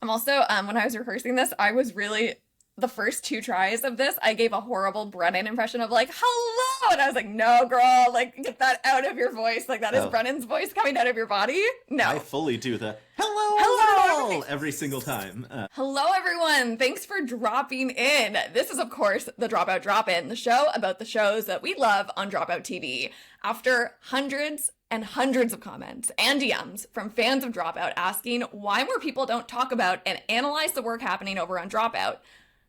I'm also, when I was rehearsing this, I was really, the first two tries of this, I gave a horrible Brennan impression of like, hello! And I was like, no, girl, like, get that out of your voice. Like, that is Brennan's voice coming out of your body. No. I fully do the hello every single time. Hello, everyone. Thanks for dropping in. This is, of course, the Dropout Drop-In, the show about the shows that we love on Dropout TV. After hundreds and hundreds of comments and DMs from fans of Dropout asking why more people don't talk about and analyze the work happening over on Dropout,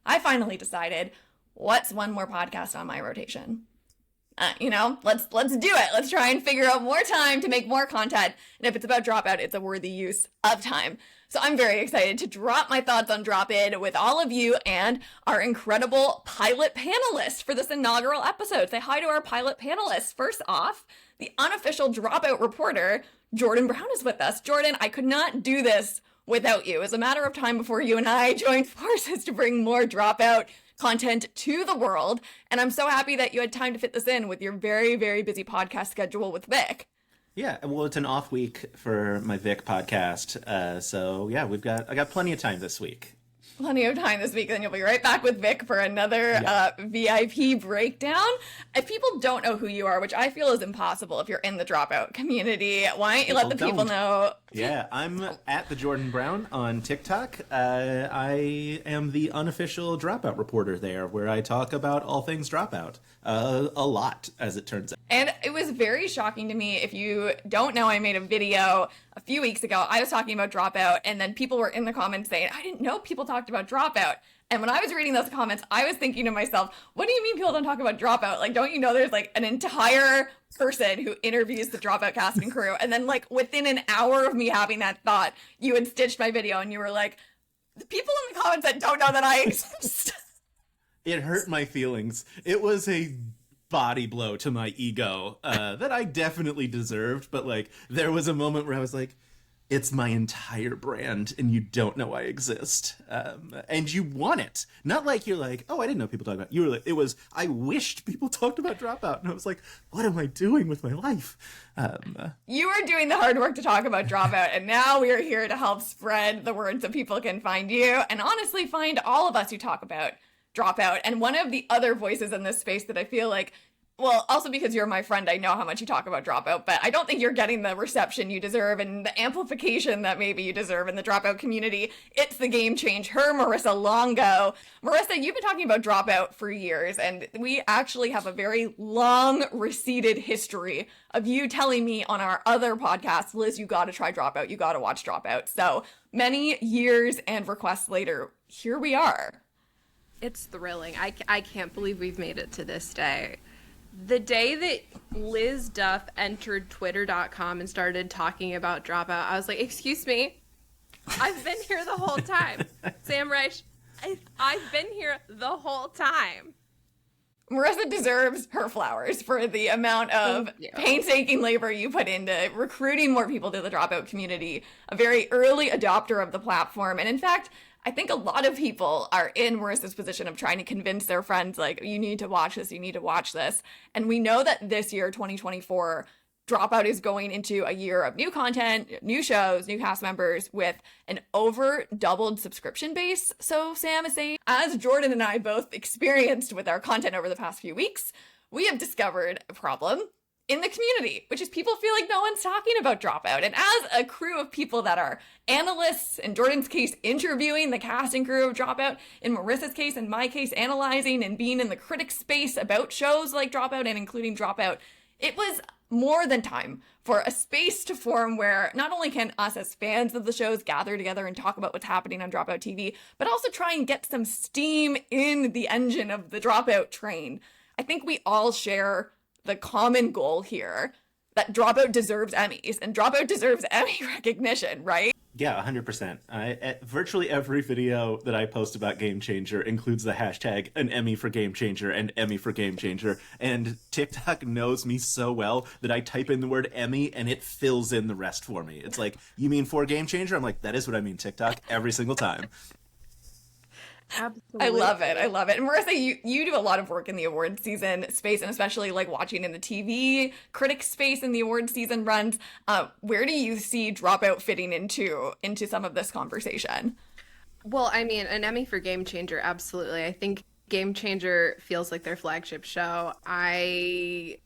I finally decided, what's one more podcast on my rotation? Let's do it. Let's try and figure out more time to make more content. And if it's about Dropout, it's a worthy use of time. So I'm very excited to drop my thoughts on Drop-In with all of you and our incredible pilot panelists for this inaugural episode. Say hi to our pilot panelists. First off, the unofficial Dropout reporter, Jordon Brown, is with us. Jordon, I could not do this without you. It was a matter of time before you and I joined forces to bring more Dropout content to the world. And I'm so happy that you had time to fit this in with your very, very busy podcast schedule with Vic. Yeah, well, it's an off week for my Vic podcast. So yeah, I got plenty of time this week. Plenty of time this week, then you'll be right back with Vic for another VIP breakdown. If people don't know who you are, which I feel is impossible if you're in the Dropout community, why don't you let the people know? Yeah, I'm at the Jordon Brown on TikTok. I am the unofficial Dropout reporter there, where I talk about all things Dropout. A lot, as it turns out. And it was very shocking to me. If you don't know, I made a video a few weeks ago. I was talking about Dropout, and then people were in the comments saying, I didn't know people talked about Dropout. And when I was reading those comments, I was thinking to myself, what do you mean people don't talk about Dropout? Like, don't you know there's like an entire person who interviews the Dropout cast and crew? And then like within an hour of me having that thought, you had stitched my video and you were like, the people in the comments that don't know that I exist. It hurt my feelings. It was a body blow to my ego that I definitely deserved. But like, there was a moment where I was like, it's my entire brand and you don't know I exist. And you want it. Not like you're like, oh, I didn't know people talk about it. You were like, it was, I wished people talked about Dropout. And I was like, what am I doing with my life? You were doing the hard work to talk about Dropout, and now we are here to help spread the word so people can find you and honestly find all of us who talk about Dropout. And one of the other voices in this space that I feel like, well, also because you're my friend, I know how much you talk about Dropout, but I don't think you're getting the reception you deserve and the amplification that maybe you deserve in the Dropout community. It's the game change, her Marissa Longo. Marissa, you've been talking about Dropout for years, and we actually have a very long, receded history of you telling me on our other podcast, Liz, you gotta try Dropout, you gotta watch Dropout. So many years and requests later, here we are. It's thrilling. I can't believe we've made it to this day. The day that Liz Duff entered twitter.com and started talking about Dropout, I was like, excuse me, I've been here the whole time. Sam Reich, I've been here the whole time. Marissa deserves her flowers for the amount of painstaking labor you put into recruiting more people to the Dropout community, a very early adopter of the platform. And in fact, I think a lot of people are in Marissa's position of trying to convince their friends, like, you need to watch this, you need to watch this. And we know that this year, 2024, Dropout is going into a year of new content, new shows, new cast members with an over doubled subscription base. So Sam is saying, as Jordon and I both experienced with our content over the past few weeks, we have discovered a problem in the community, which is people feel like no one's talking about Dropout. And as a crew of people that are analysts, in Jordon's case, interviewing the cast and crew of Dropout, in Marissa's case, in my case, analyzing and being in the critic space about shows like Dropout and including Dropout, it was more than time for a space to form where not only can us as fans of the shows gather together and talk about what's happening on Dropout TV, but also try and get some steam in the engine of the Dropout train. I think we all share the common goal here that Dropout deserves Emmys and Dropout deserves Emmy recognition, right? Yeah, 100%. Virtually every video that I post about Game Changer includes the hashtag an Emmy for Game Changer and Emmy for Game Changer. And TikTok knows me so well that I type in the word Emmy and it fills in the rest for me. It's like, you mean for Game Changer? I'm like, that is what I mean, TikTok, every single time. Absolutely. I love it. I love it. And Marissa, you do a lot of work in the award season space, and especially like watching in the TV critic space in the award season runs. Where do you see Dropout fitting into some of this conversation? Well, I mean, an Emmy for Game Changer, absolutely. I think Game Changer feels like their flagship show. I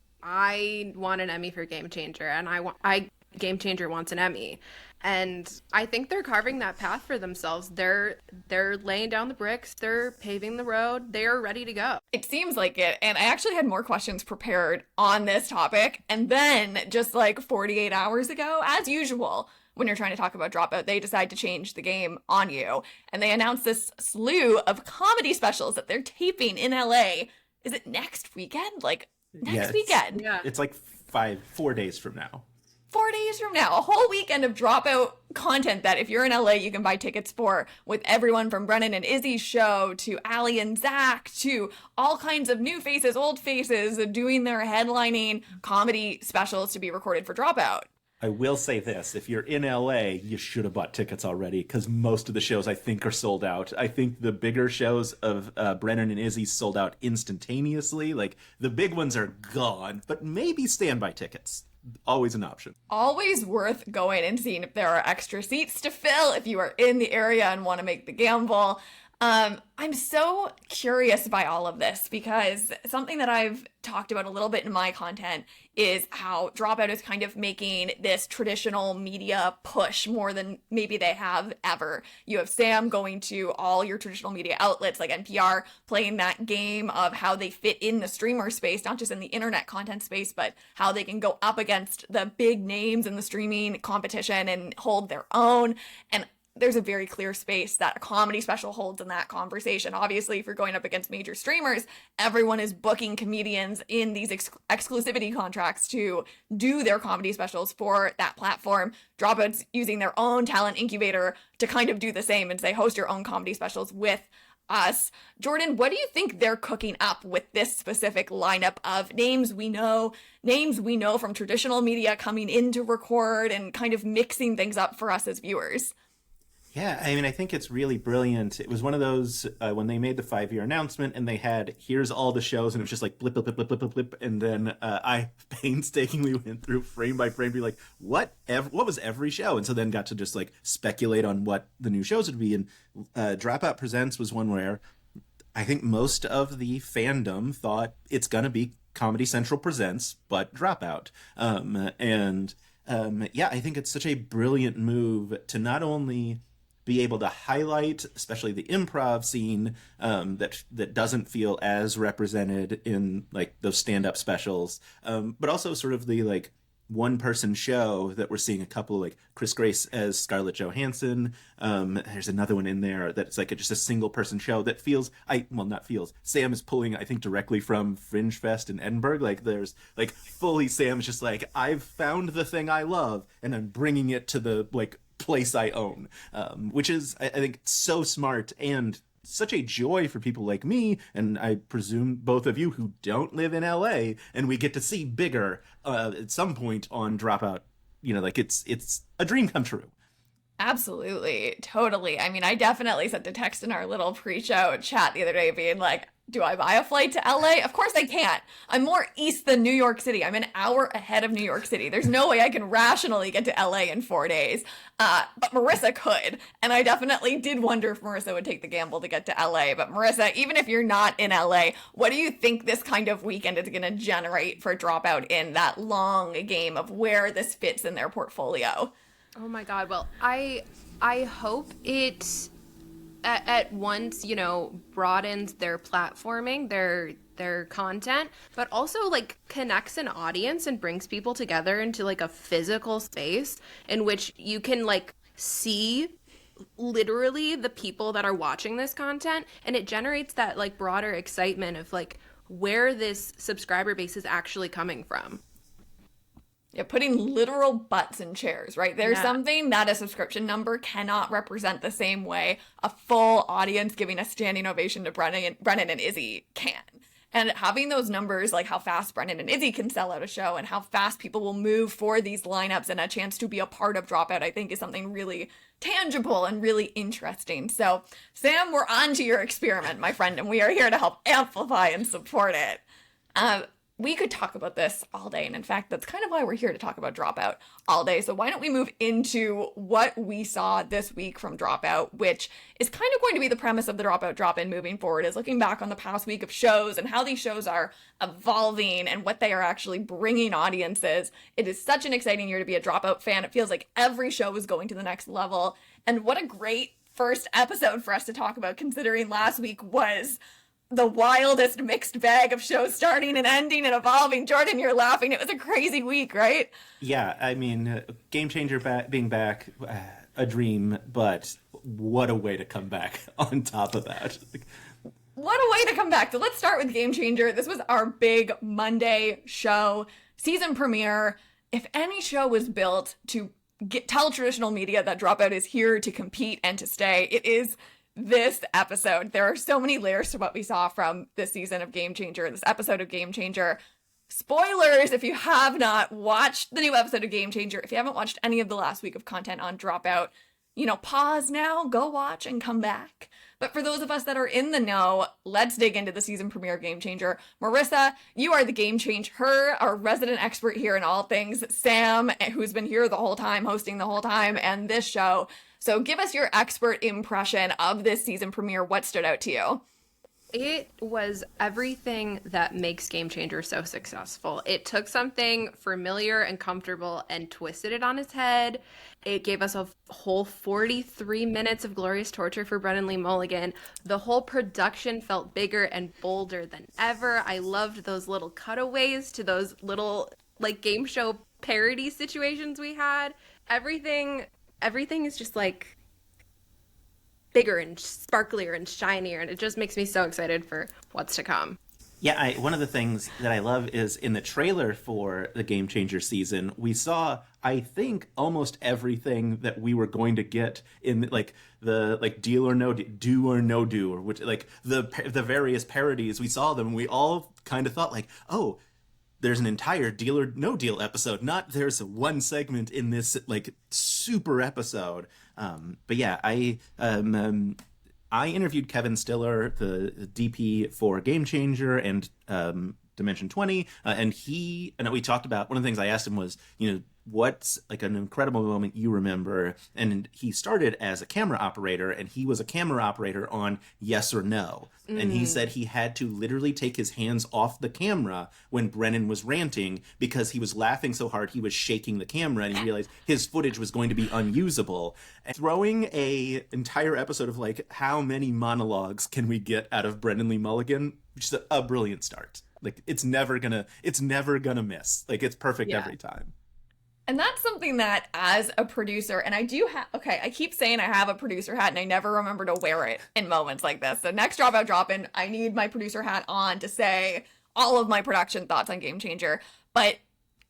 want an Emmy for Game Changer, and Game Changer wants an Emmy. And I think they're carving that path for themselves. They're laying down the bricks, they're paving the road, they're ready to go. It seems like it. And I actually had more questions prepared on this topic. And then just like 48 hours ago, as usual, when you're trying to talk about Dropout, they decide to change the game on you. And they announced this slew of comedy specials that they're taping in LA. Is it next weekend? Like next weekend? Yeah. It's like 4 days from now. 4 days from now, a whole weekend of Dropout content that if you're in LA, you can buy tickets for, with everyone from Brennan and Izzy's show to Allie and Zach to all kinds of new faces, old faces doing their headlining comedy specials to be recorded for Dropout. I will say this, if you're in LA, you should have bought tickets already, because most of the shows I think are sold out. I think the bigger shows of Brennan and Izzy sold out instantaneously. Like, the big ones are gone, but maybe standby tickets. Always an option. Always worth going and seeing if there are extra seats to fill if you are in the area and want to make the gamble. I'm so curious by all of this because something that I've talked about a little bit in my content is how Dropout is kind of making this traditional media push more than maybe they have ever. You have Sam going to all your traditional media outlets like NPR, playing that game of how they fit in the streamer space, not just in the internet content space, but how they can go up against the big names in the streaming competition and hold their own. And there's a very clear space that a comedy special holds in that conversation. Obviously, if you're going up against major streamers, everyone is booking comedians in these exclusivity contracts to do their comedy specials for that platform. Dropout's using their own talent incubator to kind of do the same and say, host your own comedy specials with us. Jordon, what do you think they're cooking up with this specific lineup of names we know from traditional media coming in to record and kind of mixing things up for us as viewers? Yeah, I mean, I think it's really brilliant. It was one of those, when they made the 5-year announcement and they had, here's all the shows, and it was just like blip, blip, blip, blip, blip, blip, blip. And then I painstakingly went through frame by frame, be like, what was every show? And so then got to just like speculate on what the new shows would be. And Dropout Presents was one where I think most of the fandom thought it's going to be Comedy Central Presents, but Dropout. Yeah, I think it's such a brilliant move to not only be able to highlight, especially the improv scene, that doesn't feel as represented in like those stand-up specials, but also sort of the like one-person show that we're seeing a couple, like Chris Grace as Scarlett Johansson. There's another one in there that's like just a single-person show that Sam is pulling, I think, directly from Fringe Fest in Edinburgh. Like there's like fully Sam's just like, I've found the thing I love and I'm bringing it to the like place I own, which is, I think, so smart and such a joy for people like me, and I presume both of you who don't live in LA, and we get to see bigger at some point on Dropout. You know, like it's a dream come true. Absolutely. Totally. I mean, I definitely sent a text in our little pre-show chat the other day being like, do I buy a flight to LA? Of course I can't. I'm more east than New York City. I'm an hour ahead of New York City. There's no way I can rationally get to LA in 4 days. But Marissa could. And I definitely did wonder if Marissa would take the gamble to get to LA. But Marissa, even if you're not in LA, what do you think this kind of weekend is going to generate for Dropout in that long game of where this fits in their portfolio? Oh my God. Well, I hope it at once, you know, broadens their platforming, their content, but also like connects an audience and brings people together into like a physical space in which you can like see literally the people that are watching this content, and it generates that like broader excitement of like where this subscriber base is actually coming from. Yeah, putting literal butts in chairs, right? There's something that a subscription number cannot represent the same way a full audience giving a standing ovation to Brennan and Izzy can. And having those numbers, like how fast Brennan and Izzy can sell out a show and how fast people will move for these lineups and a chance to be a part of Dropout, I think is something really tangible and really interesting. So, Sam, we're on to your experiment, my friend, and we are here to help amplify and support it. we could talk about this all day. And in fact, that's kind of why we're here, to talk about Dropout all day. So why don't we move into what we saw this week from Dropout, which is kind of going to be the premise of the Dropout Drop-In moving forward, is looking back on the past week of shows and how these shows are evolving and what they are actually bringing audiences. It is such an exciting year to be a Dropout fan. It feels like every show is going to the next level. And what a great first episode for us to talk about, considering last week was the wildest mixed bag of shows starting and ending and evolving. Jordon, you're laughing. It was a crazy week, right? Yeah, I mean, Game Changer being back, a dream, but what a way to come back on top of that. What a way to come back. So let's start with Game Changer. This was our big Monday show, season premiere. If any show was built to tell traditional media that Dropout is here to compete and to stay, it is this episode. There are so many layers to what we saw from this season of Game Changer, this episode of Game Changer. Spoilers if you have not watched the new episode of Game Changer, if you haven't watched any of the last week of content on Dropout, pause now, go watch, and come back. But for those of us that are in the know, let's dig into the season premiere Game Changer. Marissa, you are the Game Changer, our resident expert here in all things. Sam, who's been here the whole time, hosting the whole time, and this show. So give us your expert impression of this season premiere. What stood out to you? It was everything that makes Game Changer so successful. It took something familiar and comfortable and twisted it on its head. It gave us a whole 43 minutes of glorious torture for Brennan Lee Mulligan. The whole production felt bigger and bolder than ever. I loved those little cutaways to those little game show parody situations we had. Everything is just bigger and sparklier and shinier, and it just makes me so excited for what's to come. Yeah, one of the things that I love is in the trailer for the Game Changer season, we saw, I think, almost everything that we were going to get in the deal or no do or no do, or which the various parodies. We saw them and we all kind of thought oh, there's an entire deal or no deal episode, not there's one segment in this super episode. But yeah, I interviewed Kevin Stiller, the DP for Game Changer and Dimension 20, and we talked about, one of the things I asked him was, what's an incredible moment you remember? And he started as a camera operator, and he was a camera operator on Yes or No. And he said he had to literally take his hands off the camera when Brennan was ranting because he was laughing so hard he was shaking the camera, and he realized his footage was going to be unusable. And throwing a entire episode of how many monologues can we get out of Brennan Lee Mulligan, just a brilliant start. It's never gonna miss. It's perfect every time. And that's something that, as a producer, and I do have, I keep saying I have a producer hat and I never remember to wear it in moments like this. So next Dropout Drop-In, I need my producer hat on to say all of my production thoughts on Game Changer. But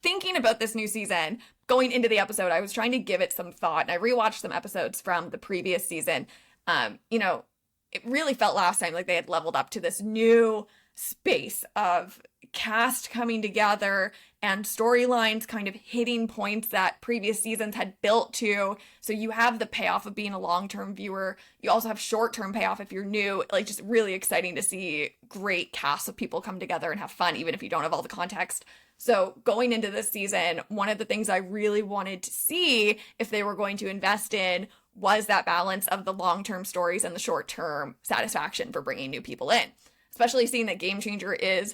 thinking about this new season, going into the episode, I was trying to give it some thought, and I rewatched some episodes from the previous season. It really felt last time like they had leveled up to this new space of cast coming together and storylines kind of hitting points that previous seasons had built to. So you have the payoff of being a long-term viewer. You also have short-term payoff if you're new. Just really exciting to see great casts of people come together and have fun, even if you don't have all the context. So going into this season, one of the things I really wanted to see if they were going to invest in was that balance of the long-term stories and the short-term satisfaction for bringing new people in. Especially seeing that Game Changer is,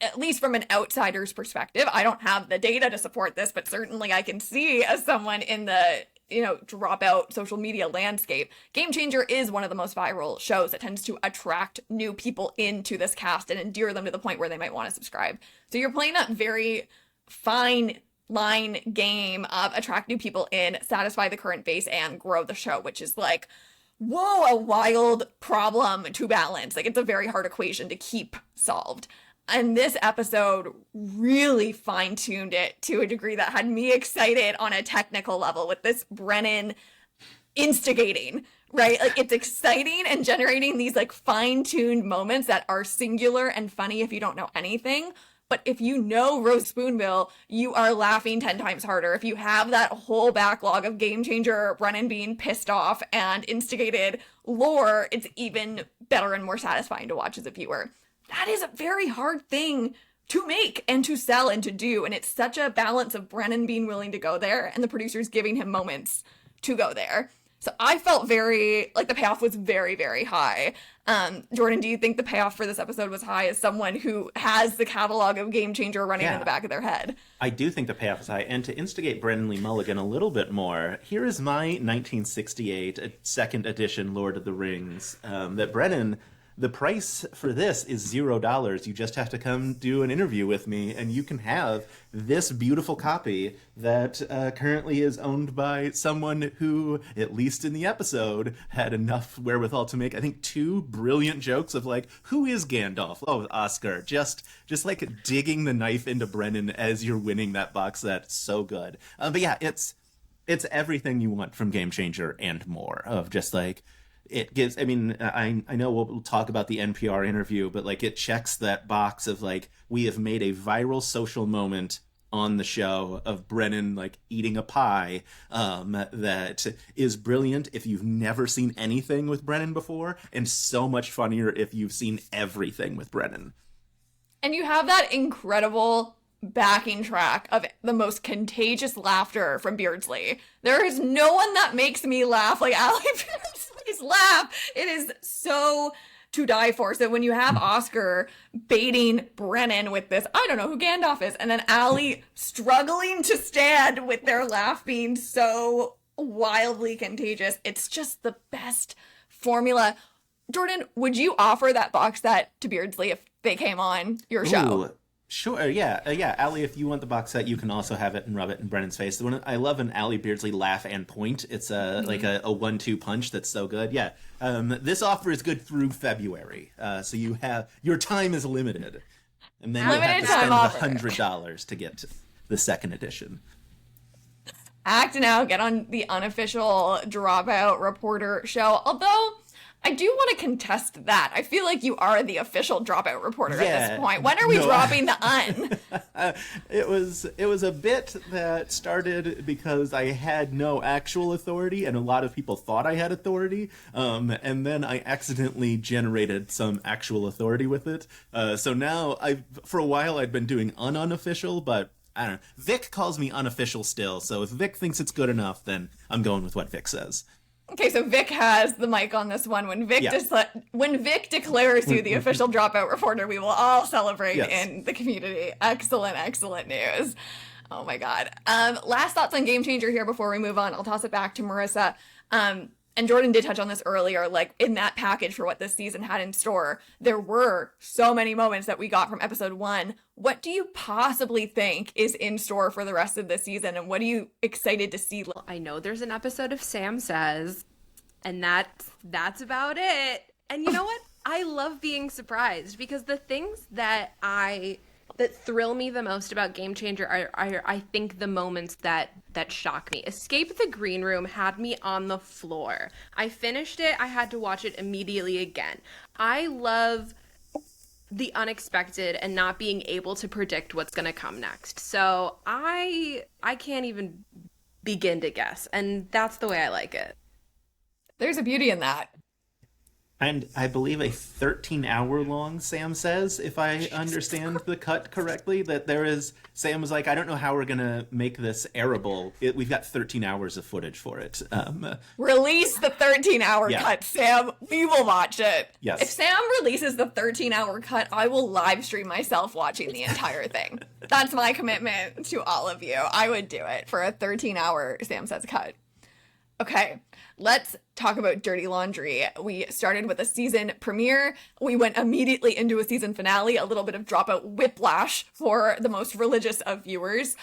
at least from an outsider's perspective, I don't have the data to support this, but certainly I can see as someone in the, Dropout social media landscape, Game Changer is one of the most viral shows that tends to attract new people into this cast and endear them to the point where they might want to subscribe. So you're playing that very fine line game of attract new people in, satisfy the current base, and grow the show, which is whoa, a wild problem to balance. It's a very hard equation to keep solved. And this episode really fine-tuned it to a degree that had me excited on a technical level with this Brennan instigating, right? It's exciting and generating these fine-tuned moments that are singular and funny if you don't know anything. But if you know Rose Spoonbill, you are laughing 10 times harder. If you have that whole backlog of Game Changer, Brennan being pissed off and instigated lore, it's even better and more satisfying to watch as a viewer. That is a very hard thing to make and to sell and to do. And it's such a balance of Brennan being willing to go there and the producers giving him moments to go there. So I felt very, like, the payoff was very, very high. Jordon, do you think the payoff for this episode was high as someone who has the catalog of Game Changer running in the back of their head? I do think the payoff is high. And to instigate Brennan Lee Mulligan a little bit more, here is my 1968 second edition Lord of the Rings that Brennan... The price for this is $0. You just have to come do an interview with me, and you can have this beautiful copy that currently is owned by someone who, at least in the episode, had enough wherewithal to make, I think, 2 brilliant jokes of, like, who is Gandalf? Oh, Oscar. Just like digging the knife into Brennan as you're winning that box set. So good. But yeah, it's everything you want from Game Changer and more, of just like... It gives, I mean, I know we'll talk about the NPR interview, but like it checks that box of like, we have made a viral social moment on the show of Brennan like eating a pie that is brilliant if you've never seen anything with Brennan before, and so much funnier if you've seen everything with Brennan. And you have that incredible backing track of the most contagious laughter from Beardsley. There is no one that makes me laugh like Allie Beardsley's laugh. It is so to die for. So when you have Oscar baiting Brennan with this, I don't know who Gandalf is, and then Allie struggling to stand with their laugh being so wildly contagious, it's just the best formula. Jordon, would you offer that box set to Beardsley if they came on your show? Ooh. Sure, yeah. Allie, if you want the box set, you can also have it and rub it in Brennan's face. The one I love an Allie Beardsley laugh and point. It's like a 1-2 punch that's so good. Yeah, this offer is good through February, so you have your time is limited, and then you have to spend $100 to get the second edition. Act now, get on the unofficial Dropout reporter show. Although I do want to contest that. I feel like you are the official Dropout reporter at this point. When are we dropping the un? It was a bit that started because I had no actual authority, and a lot of people thought I had authority. And then I accidentally generated some actual authority with it. So now for a while I'd been doing unofficial, but I don't know. Vic calls me unofficial still. So if Vic thinks it's good enough, then I'm going with what Vic says. Okay, so Vic has the mic on this one. When Vic declares you the official Dropout reporter, we will all celebrate in the community. Excellent news. Oh my God. Last thoughts on Game Changer here before we move on. I'll toss it back to Marissa. And Jordon did touch on this earlier, like in that package for what this season had in store, there were so many moments that we got from episode 1. What do you possibly think is in store for the rest of the season, and what are you excited to see? Well, I know there's an episode of Sam Says, and that's about it. And you know what? I love being surprised, because the things that thrill me the most about Game Changer are I think the moments that shock me. Escape the Green Room had me on the floor. I finished it. I had to watch it immediately again. I love the unexpected and not being able to predict what's going to come next. So I can't even begin to guess, and that's the way I like it. There's a beauty in that. And I believe a 13-hour-long Sam Says, if I understand the cut correctly, that Sam was like, I don't know how we're going to make this airable. We've got 13 hours of footage for it. Release the 13-hour cut, Sam. We will watch it. Yes. If Sam releases the 13-hour cut, I will live stream myself watching the entire thing. That's my commitment to all of you. I would do it for a 13-hour Sam Says cut. Okay, let's talk about Dirty Laundry. We started with a season premiere. We went immediately into a season finale, a little bit of Dropout whiplash for the most religious of viewers.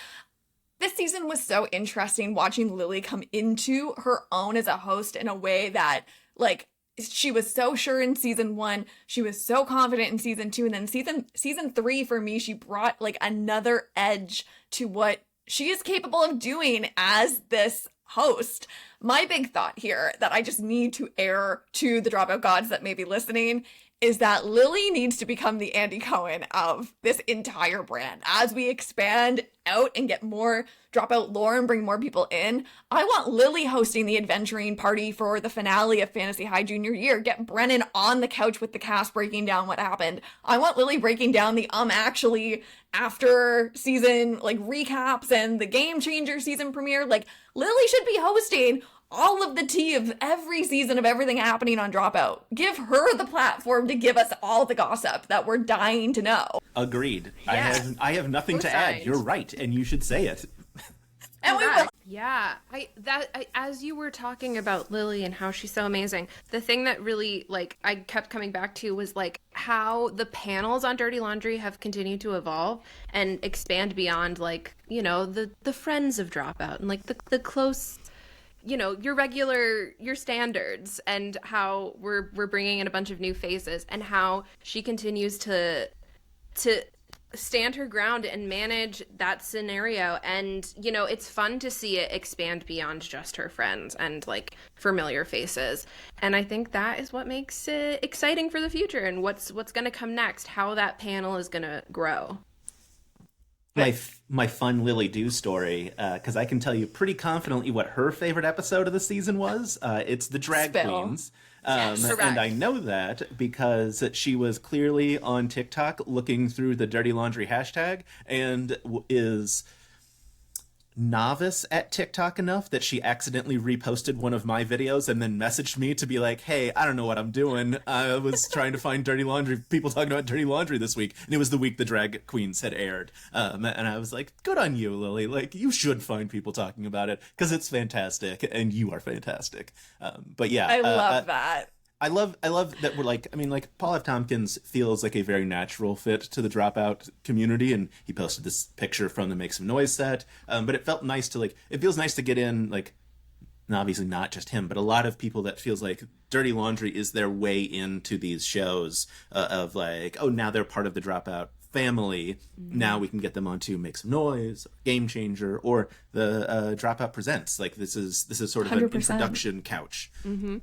This season was so interesting, watching Lily come into her own as a host in a way that, like, she was so sure in season 1, she was so confident in season 2, and then season 3, for me, she brought, like, another edge to what she is capable of doing as this host. My big thought here that I just need to air to the Dropout gods that may be listening is that Lily needs to become the Andy Cohen of this entire brand. As we expand out and get more Dropout lore and bring more people in, I want Lily hosting the adventuring party for the finale of Fantasy High Junior Year. Get Brennan on the couch with the cast breaking down what happened. I want Lily breaking down the actually after season like recaps and the Game Changer season premiere. Like, Lily should be hosting all of the tea of every season of everything happening on Dropout. Give her the platform to give us all the gossip that we're dying to know. Agreed. Yeah. I have nothing to add. You're right, and you should say it. And we will. Yeah, as you were talking about Lily and how she's so amazing, the thing that really like I kept coming back to was like how the panels on Dirty Laundry have continued to evolve and expand beyond like, you know, the friends of Dropout and like the close, you know, your standards, and how we're bringing in a bunch of new faces, and how she continues to stand her ground and manage that scenario. And, you know, it's fun to see it expand beyond just her friends and like familiar faces. And I think that is what makes it exciting for the future and what's going to come next, how that panel is going to grow. My fun Lily Do story, because I can tell you pretty confidently what her favorite episode of the season was. It's the Drag Queens. Yes, and I know that because she was clearly on TikTok looking through the Dirty Laundry hashtag and is novice at TikTok enough that she accidentally reposted one of my videos and then messaged me to be like, hey, I don't know what I'm doing. I was trying to find Dirty Laundry, people talking about Dirty Laundry this week. And it was the week the Drag Queens had aired. And I was like, good on you, Lily. Like, you should find people talking about it because it's fantastic and you are fantastic. But yeah. I love that. I love that we're like, I mean, like, Paul F. Tompkins feels like a very natural fit to the Dropout community, and he posted this picture from the Make Some Noise set, but it felt nice to, like, it feels nice to get in, like, obviously not just him, but a lot of people that feels like Dirty Laundry is their way into these shows of, like, oh, now they're part of the Dropout family, now we can get them onto Make Some Noise, Game Changer, or the Dropout Presents. Like, this is sort of 100%. An introduction couch. Mm-hmm.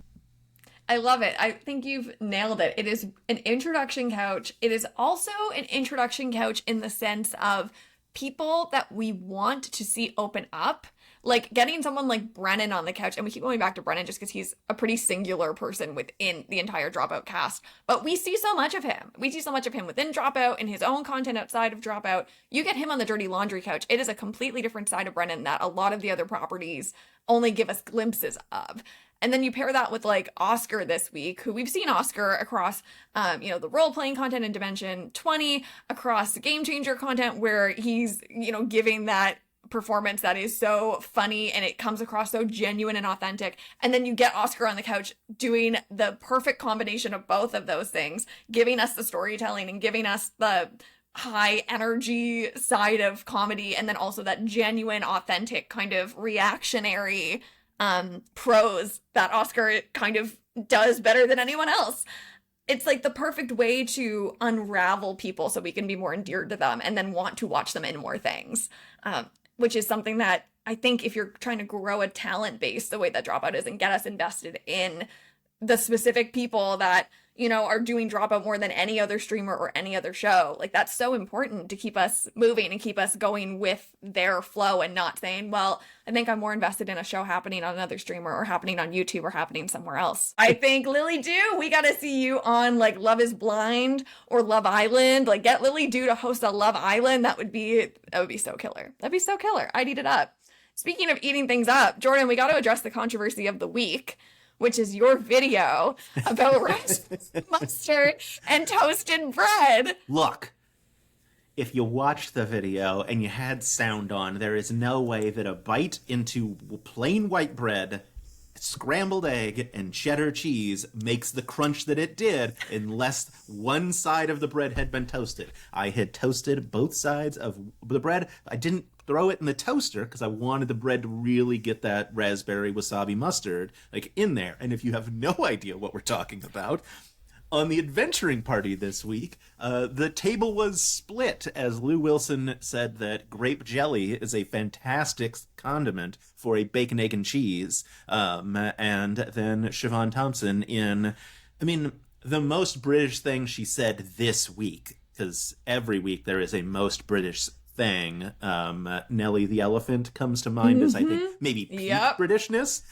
I love it. I think you've nailed it. It is an introduction couch. It is also an introduction couch in the sense of people that we want to see open up. Like getting someone like Brennan on the couch, and we keep going back to Brennan just because he's a pretty singular person within the entire Dropout cast. But we see so much of him. We see so much of him within Dropout and his own content outside of Dropout. You get him on the Dirty Laundry couch, it is a completely different side of Brennan that a lot of the other properties only give us glimpses of. And then you pair that with like Oscar this week, who we've seen Oscar across, the role-playing content in Dimension 20, across Game Changer content where he's, giving that performance that is so funny and it comes across so genuine and authentic. And then you get Oscar on the couch doing the perfect combination of both of those things, giving us the storytelling and giving us the high energy side of comedy, and then also that genuine, authentic kind of reactionary prose that Oscar kind of does better than anyone else. It's like the perfect way to unravel people so we can be more endeared to them and then want to watch them in more things, which is something that I think if you're trying to grow a talent base the way that Dropout is and get us invested in the specific people that, are doing Dropout more than any other streamer or any other show, like that's so important to keep us moving and keep us going with their flow and not saying, well, I think I'm more invested in a show happening on another streamer or happening on YouTube or happening somewhere else. I think Lily Do, we got to see you on like Love is Blind or Love Island. Like get Lily Do to host a Love Island. That would be so killer. That'd be so killer. I'd eat it up. Speaking of eating things up, Jordon, we got to address the controversy of the week, which is your video about rice, mustard, and toasted bread. Look, if you watched the video and you had sound on, there is no way that a bite into plain white bread, scrambled egg, and cheddar cheese makes the crunch that it did unless one side of the bread had been toasted. I had toasted both sides of the bread. I didn't throw it in the toaster because I wanted the bread to really get that raspberry wasabi mustard like in there. And if you have no idea what we're talking about, on the adventuring party this week, the table was split as Lou Wilson said that grape jelly is a fantastic condiment for a bacon, egg, and cheese. And then Siobhan Thompson the most British thing she said this week, because every week there is a most British thing. Nellie the elephant comes to mind as I think maybe peak Britishness.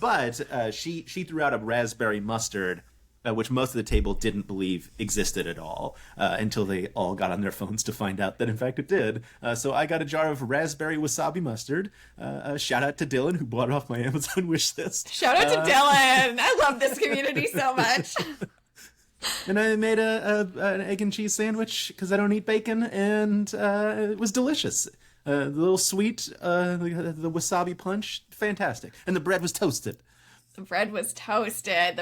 But she threw out a raspberry mustard, which most of the table didn't believe existed at all until they all got on their phones to find out that in fact it did. So I got a jar of raspberry wasabi mustard. Shout out to Dylan who bought it off my Amazon wish list. Shout out to Dylan. I love this community so much. And I made an egg and cheese sandwich because I don't eat bacon, and it was delicious. The little sweet, the wasabi punch, fantastic. And the bread was toasted. The bread was toasted.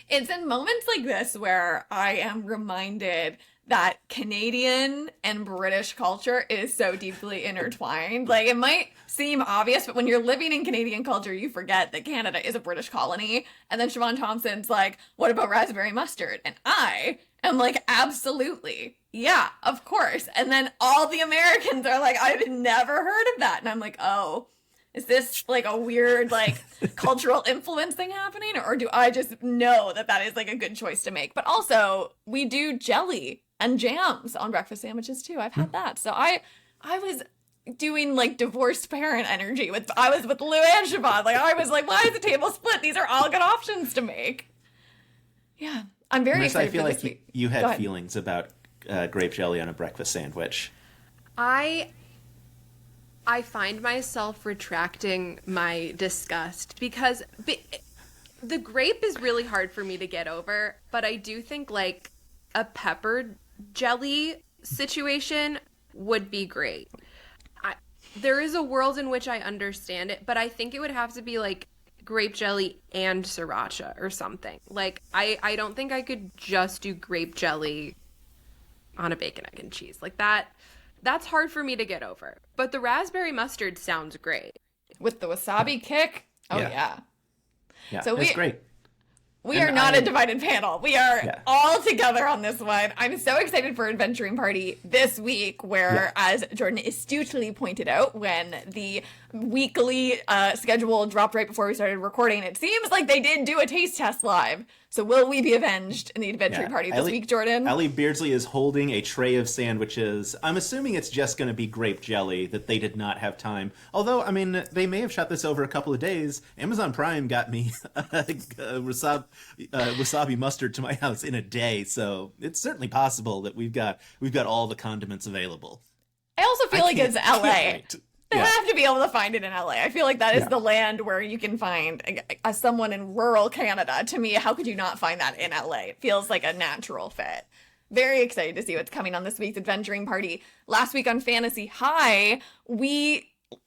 It's in moments like this where I am reminded that Canadian and British culture is so deeply intertwined. Like, it might seem obvious, but when you're living in Canadian culture, you forget that Canada is a British colony. And then Siobhan Thompson's like, what about raspberry mustard? And I am like, absolutely. Yeah, of course. And then all the Americans are like, I've never heard of that. And I'm like, oh, is this like a weird like cultural influence thing happening? Or do I just know that that is like a good choice to make? But also, we do jelly and jams on breakfast sandwiches too. I've had that. So I was doing like divorced parent energy I was with Lou and Siobhan. Like, I was like, why is the table split? These are all good options to make. Yeah, I'm very excited. I feel for like this week. you had feelings about grape jelly on a breakfast sandwich. I find myself retracting my disgust because the grape is really hard for me to get over, but I do think like a peppered jelly situation would be great. There is a world in which I understand it, but I think it would have to be like grape jelly and sriracha or something. Like, I don't think I could just do grape jelly on a bacon, egg, and cheese. Like, that's hard for me to get over. But the raspberry mustard sounds great. With the wasabi kick? Oh, yeah. Yeah, so it's great. We are not a divided panel. We are all together on this one. I'm so excited for Adventuring Party this week, where, as Jordan astutely pointed out, when the weekly schedule dropped right before we started recording, it seems like they did do a taste test live. So will we be avenged in the Adventuring Party this week, Jordan? Ellie Beardsley is holding a tray of sandwiches. I'm assuming it's just going to be grape jelly, that they did not have time. Although, I mean, they may have shot this over a couple of days. Amazon Prime got me wasabi mustard to my house in a day, so it's certainly possible that we've got all the condiments available. I also feel like it's LA. They have to be able to find it in LA. I feel like that is the land where you can find as someone in rural Canada. To me, how could you not find that in LA? It feels like a natural fit. Very excited to see what's coming on this week's Adventuring Party. Last week on Fantasy High,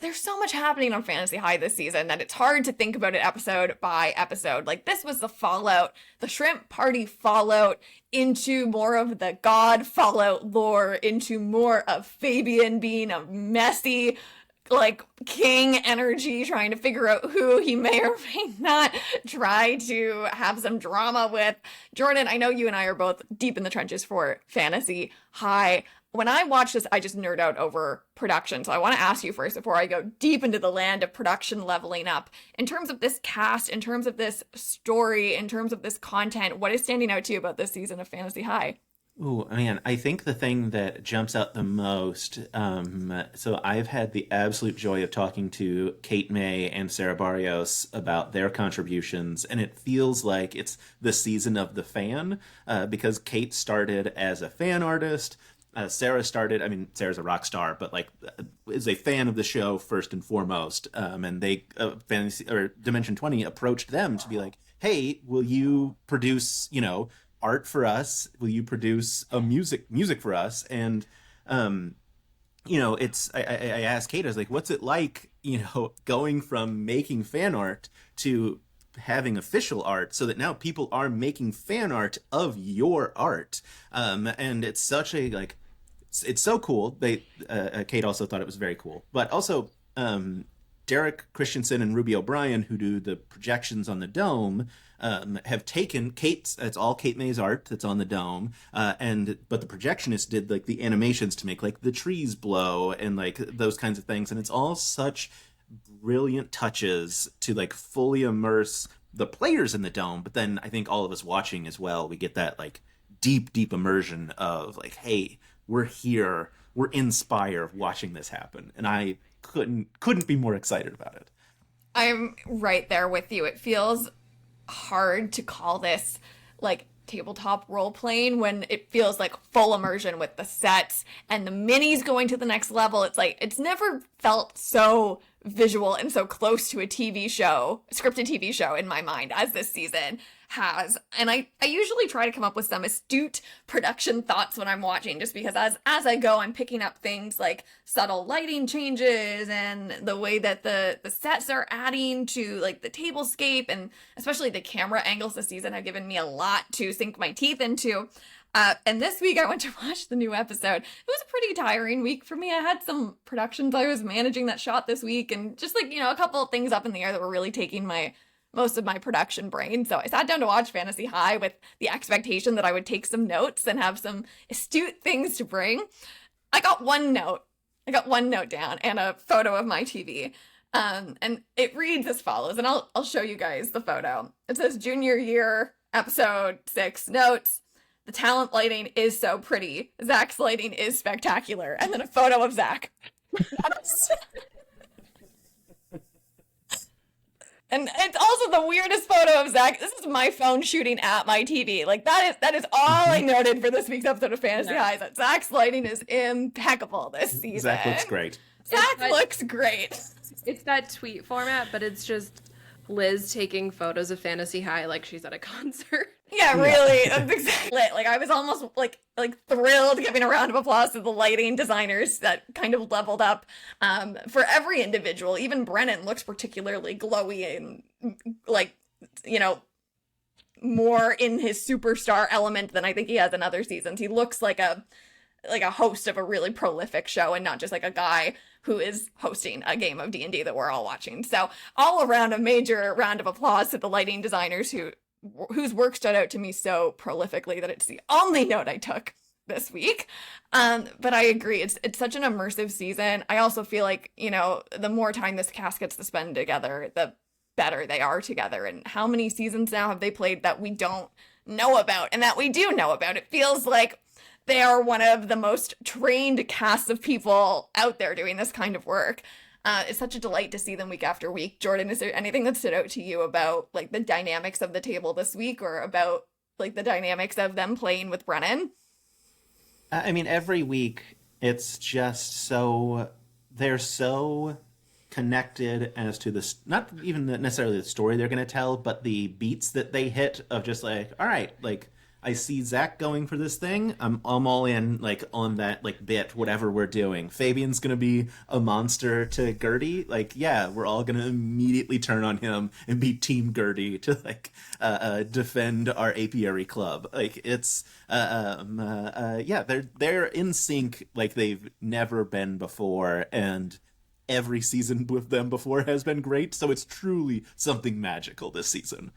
there's so much happening on Fantasy High this season that it's hard to think about it episode by episode. Like, this was the fallout, the shrimp party fallout into more of the God fallout lore, into more of Fabian being a messy, like, king energy, trying to figure out who he may or may not try to have some drama with. Jordan, I know you and I are both deep in the trenches for Fantasy High. When I watch this, I just nerd out over production. So I want to ask you first, before I go deep into the land of production leveling up, in terms of this cast, in terms of this story, in terms of this content, what is standing out to you about this season of Fantasy High? Ooh, man, I think the thing that jumps out the most, so I've had the absolute joy of talking to Kate May and Sarah Barrios about their contributions, and it feels like it's the season of the fan, because Kate started as a fan artist. Sarah started, I mean, Sarah's a rock star, but like is a fan of the show first and foremost. And they, Dimension 20 approached them to be like, hey, will you produce, art for us? Will you produce a music for us? And, it's, I asked Kate, I was like, what's it like, going from making fan art to having official art, so that now people are making fan art of your art. And it's such a, like, it's so cool. Kate also thought it was very cool, but also, Derek Christensen and Ruby O'Brien, who do the projections on the dome, have taken Kate's. It's all Kate May's art that's on the dome, but the projectionist did like the animations to make like the trees blow and like those kinds of things, and it's all such brilliant touches to like fully immerse the players in the dome. But then I think all of us watching as well, we get that like deep immersion of like, hey, we're here, we're inspired watching this happen, and I couldn't be more excited about it. I'm right there with you. It feels hard to call this like tabletop role playing when it feels like full immersion with the sets and the minis going to the next level. It's like it's never felt so visual and so close to a TV show, a scripted TV show in my mind as this season has. And I usually try to come up with some astute production thoughts when I'm watching, just because as I go, I'm picking up things like subtle lighting changes and the way that the sets are adding to like the tablescape, and especially the camera angles this season have given me a lot to sink my teeth into. And this week I went to watch the new episode. It was a pretty tiring week for me. I had some productions I was managing that shot this week, and just like, a couple of things up in the air that were really taking most of my production brain. So I sat down to watch Fantasy High with the expectation that I would take some notes and have some astute things to bring. I got one note down and a photo of my TV. And it reads as follows, and I'll show you guys the photo. It says junior year, episode 6, notes. The talent lighting is so pretty. Zach's lighting is spectacular. And then a photo of Zach. And it's also the weirdest photo of Zach. This is my phone shooting at my TV. Like that is all I noted for this week's episode of Fantasy High. That Zach's lighting is impeccable this season. Zach looks great. Zach looks great. It's that tweet format, but it's just Liz taking photos of Fantasy High like she's at a concert. Yeah, really. That's exactly it. Like I was almost like thrilled, giving a round of applause to the lighting designers that kind of leveled up for every individual. Even Brennan looks particularly glowy and like, more in his superstar element than I think he has in other seasons. He looks like a host of a really prolific show and not just like a guy who is hosting a game of D&D that we're all watching. So all around a major round of applause to the lighting designers whose work stood out to me so prolifically that it's the only note I took this week. But I agree, it's such an immersive season. I also feel like, the more time this cast gets to spend together, the better they are together. And how many seasons now have they played that we don't know about and that we do know about? It feels like they are one of the most trained casts of people out there doing this kind of work. It's such a delight to see them week after week. Jordon, is there anything that stood out to you about like the dynamics of the table this week, or about like the dynamics of them playing with Brennan? I mean, every week it's just they're so connected as to this, not even necessarily the story they're going to tell, but the beats that they hit of just like, all right, like I see Zach going for this thing. I'm all in, like, on that, like, bit, whatever we're doing. Fabian's gonna be a monster to Gertie. Like, yeah, we're all gonna immediately turn on him and be Team Gertie to, like, defend our apiary club. Like, it's, yeah, they're in sync like they've never been before, and every season with them before has been great, so it's truly something magical this season.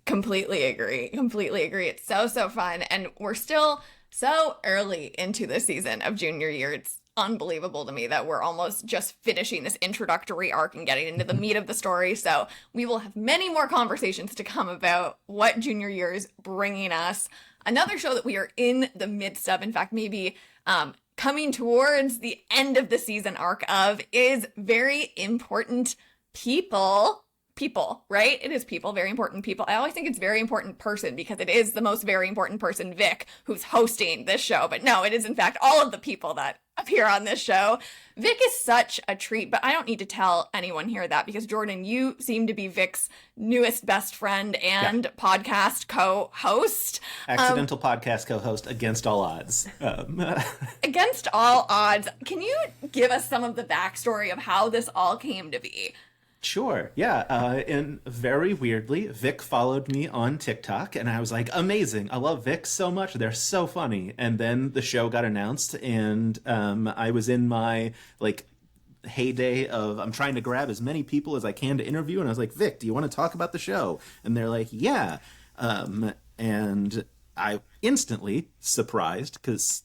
Completely agree. It's so fun. And we're still so early into the season of junior year. It's unbelievable to me that we're almost just finishing this introductory arc and getting into the meat of the story. So we will have many more conversations to come about what junior year is bringing us. Another show that we are in the midst of, in fact, maybe coming towards the end of the season arc of, is Very Important People, right? It is people, very important people. I always think it's Very Important Person because it is the most very important person, Vic, who's hosting this show. But no, it is in fact all of the people that appear on this show. Vic is such a treat, but I don't need to tell anyone here that, because Jordon, you seem to be Vic's newest best friend and podcast co-host. Accidental podcast co-host against all odds. Against all odds. Can you give us some of the backstory of how this all came to be? Sure, yeah. And very weirdly, Vic followed me on TikTok, and I was like, amazing. I love Vic so much. They're so funny. And then the show got announced, and I was in my, like, heyday of I'm trying to grab as many people as I can to interview, and I was like, Vic, do you want to talk about the show? And they're like, yeah. And I instantly surprised, because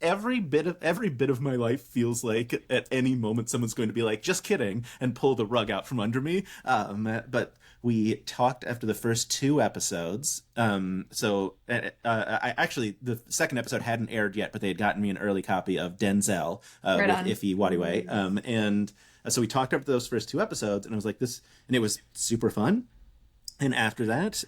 every bit of my life feels like at any moment someone's going to be like, just kidding, and pull the rug out from under me. But we talked after the first 2 episodes. So I actually, the second episode hadn't aired yet, but they had gotten me an early copy of Denzel Right with on. Ife Wadiwe. And so we talked after those first 2 episodes, and I was like, and it was super fun. And after that,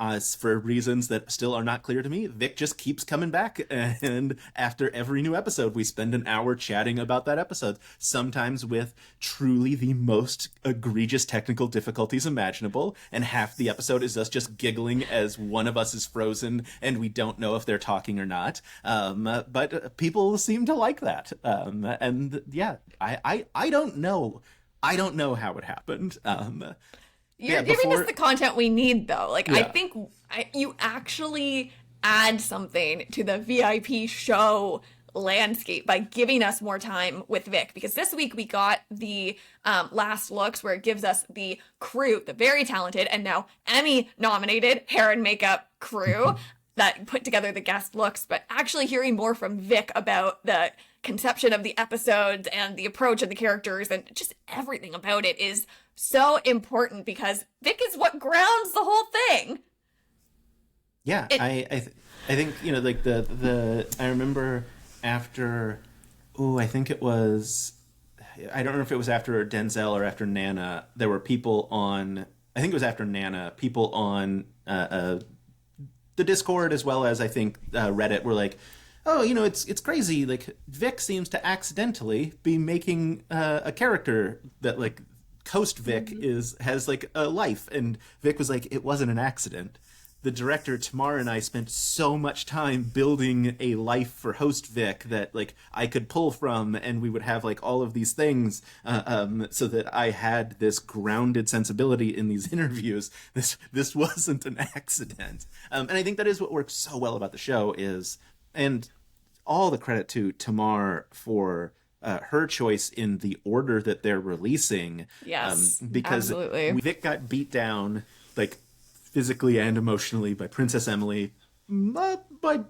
as for reasons that still are not clear to me, Vic just keeps coming back. And after every new episode, we spend an hour chatting about that episode, sometimes with truly the most egregious technical difficulties imaginable. And half the episode is us just giggling as one of us is frozen and we don't know if they're talking or not. But people seem to like that. And yeah, I don't know. I don't know how it happened. You're giving us the content we need, though. Like, Yeah. I think you actually add something to the VIP show landscape by giving us more time with Vic. Because this week we got the last looks, where it gives us the crew, the very talented and now Emmy-nominated hair and makeup crew that put together the guest looks. But actually hearing more from Vic about the conception of the episodes and the approach of the characters and just everything about it is so important, because Vic is what grounds the whole thing. Yeah, I think, you know, like the I remember after, I think it was, I don't know if it was after Denzel or after Nana, there were people on, I think it was after Nana, people on the Discord as well as I think Reddit were like, oh, you know, it's crazy. Like, Vic seems to accidentally be making a character that, like, Coast Vic has like a life. And Vic was like, it wasn't an accident. The director Tamar and I spent so much time building a life for Host Vic that, like, I could pull from, and we would have like all of these things so that I had this grounded sensibility in these interviews. This wasn't an accident. And I think that is what works so well about the show is, and all the credit to Tamar for her choice in the order that they're releasing. Yes, because absolutely. Vic got beat down, like, physically and emotionally by Princess Emily, by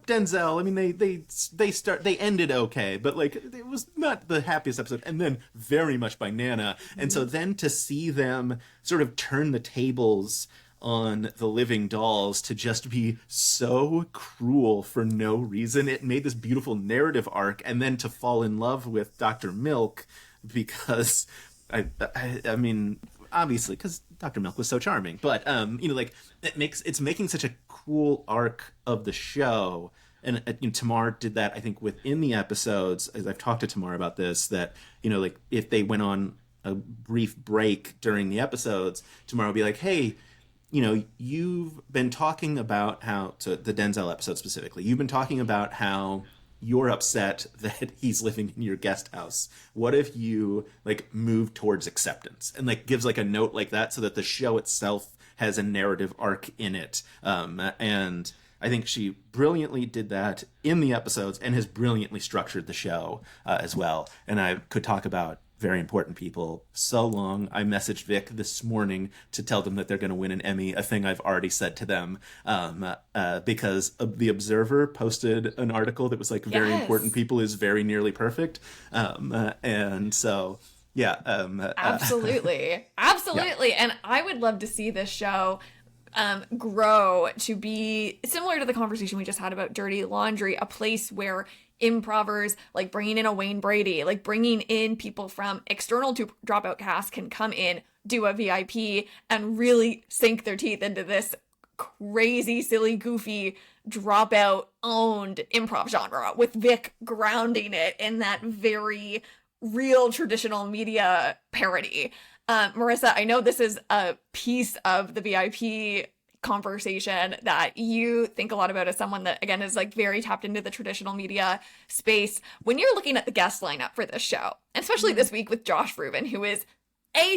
Denzel. I mean, they ended okay, but like it was not the happiest episode. And then very much by Nana. And so then to see them sort of turn the tables on the living dolls to just be so cruel for no reason, it made this beautiful narrative arc. And then to fall in love with Dr. Milk because I mean, obviously, because Dr. Milk was so charming, but you know, like it's making such a cool arc of the show. And you know, Tamar did that, I think, within the episodes. As I've talked to Tamar about this, that, you know, like if they went on a brief break during the episodes, Tamar would be like, hey, you know, you've been talking about how, to the Denzel episode specifically, you've been talking about how you're upset that he's living in your guest house. What if you, like, move towards acceptance? And, like, gives, like, a note like that so that the show itself has a narrative arc in it. And I think she brilliantly did that in the episodes and has brilliantly structured the show as well. And I could talk about very important people so long. I messaged Vic this morning to tell them that they're going to win an Emmy, a thing I've already said to them, because The Observer posted an article that was like, very Yes. important people is very nearly perfect. And so, yeah. Absolutely. Absolutely. Yeah. And I would love to see this show grow to be similar to the conversation we just had about Dirty Laundry, a place where improvers, like bringing in a Wayne Brady, like bringing in people from external to Dropout cast, can come in, do a VIP, and really sink their teeth into this crazy, silly, goofy, Dropout owned improv genre, with Vic grounding it in that very real traditional media parody. Marissa, I know this is a piece of the VIP conversation that you think a lot about as someone that, again, is like very tapped into the traditional media space. When you're looking at the guest lineup for this show, especially this week with Josh Rubin, who is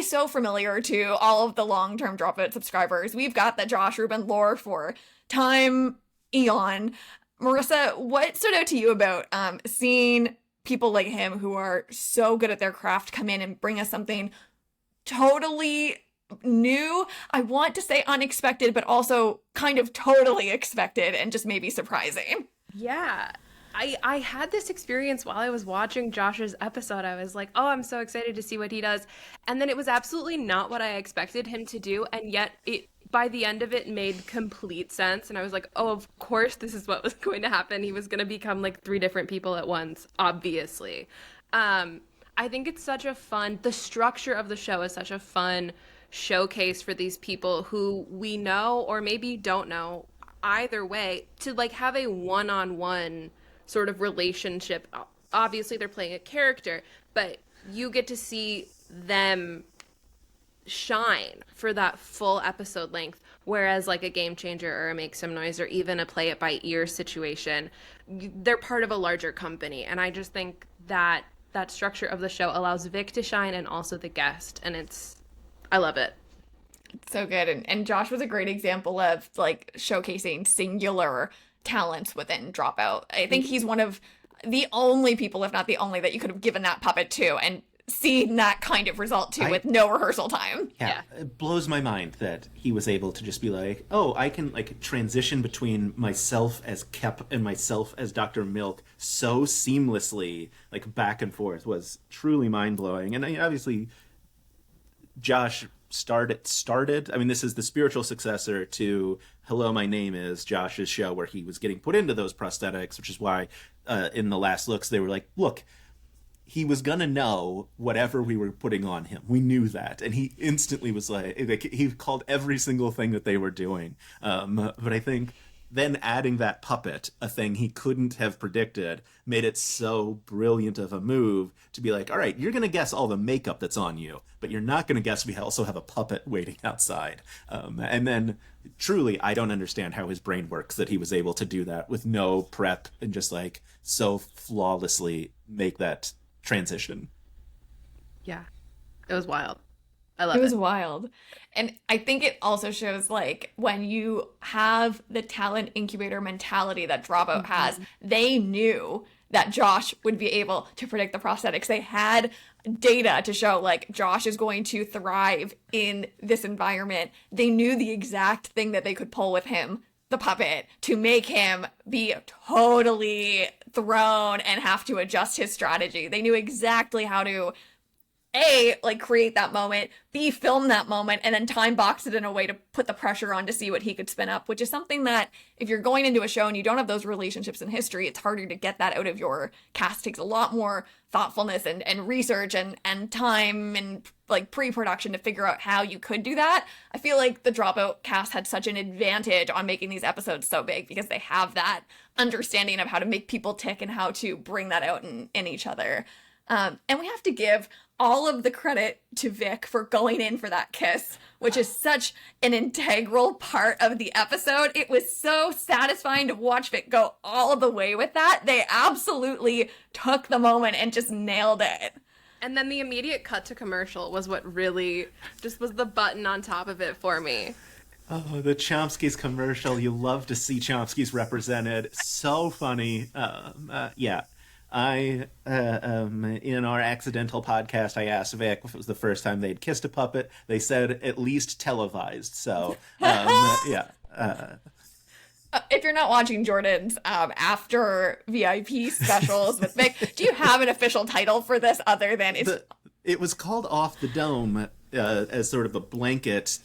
so familiar to all of the long-term Dropout subscribers. We've got the Josh Rubin lore for time eon. Marissa, what stood out to you about seeing people like him who are so good at their craft come in and bring us something totally new. I want to say unexpected, but also kind of totally expected and just maybe surprising. Yeah. I had this experience while I was watching Josh's episode. I was like, oh, I'm so excited to see what he does. And then it was absolutely not what I expected him to do. And yet it, by the end of it, made complete sense. And I was like, oh, of course, this is what was going to happen. He was going to become like 3 different people at once, obviously. I think it's such a fun, the structure of the show is such a fun showcase for these people who we know or maybe don't know, either way, to like have a one-on-one sort of relationship. Obviously they're playing a character, but you get to see them shine for that full episode length, whereas like a Game Changer or a Make Some Noise or even a Play It By Ear situation, they're part of a larger company. And I just think that that structure of the show allows Vic to shine and also the guest, and I love it. It's so good. And Josh was a great example of like showcasing singular talents within Dropout. I think he's one of the only people, if not the only, that you could have given that puppet to and seen that kind of result to with no rehearsal time. Yeah, it blows my mind that he was able to just be like, oh, I can like transition between myself as Kep and myself as Dr. Milk so seamlessly, like back and forth, was truly mind-blowing. And I mean, obviously Josh started. I mean, this is the spiritual successor to Hello, My Name Is, Josh's show, where he was getting put into those prosthetics, which is why in the last looks they were like, look, he was gonna know whatever we were putting on him. We knew that, and he instantly was like he called every single thing that they were doing. But I think then adding that puppet, a thing he couldn't have predicted, made it so brilliant of a move to be like, all right, you're going to guess all the makeup that's on you, but you're not going to guess we also have a puppet waiting outside. And then truly, I don't understand how his brain works that he was able to do that with no prep and just like so flawlessly make that transition. Yeah, it was wild. I love it. It was wild. And I think it also shows like when you have the talent incubator mentality that Dropout has, they knew that Josh would be able to predict the prosthetics. They had data to show like Josh is going to thrive in this environment. They knew the exact thing that they could pull with him, the puppet, to make him be totally thrown and have to adjust his strategy. They knew exactly how to A, like create that moment, B, film that moment, and then time box it in a way to put the pressure on to see what he could spin up, which is something that if you're going into a show and you don't have those relationships in history, it's harder to get that out of your cast. It takes a lot more thoughtfulness and research and time and like pre-production to figure out how you could do that. I feel like the Dropout cast had such an advantage on making these episodes so big because they have that understanding of how to make people tick and how to bring that out in each other. And we have to give all of the credit to Vic for going in for that kiss, which is such an integral part of the episode. It was so satisfying to watch Vic go all the way with that. They absolutely took the moment and just nailed it. And then the immediate cut to commercial was what really just was the button on top of it for me. Oh, the Chomsky's commercial. You love to see Chomsky's represented. So funny. Yeah. In our accidental podcast, I asked Vic if it was the first time they'd kissed a puppet. They said at least televised. So, yeah. If you're not watching Jordan's after VIP specials with Vic, do you have an official title for this other than it was called Off the Dome as sort of a blanket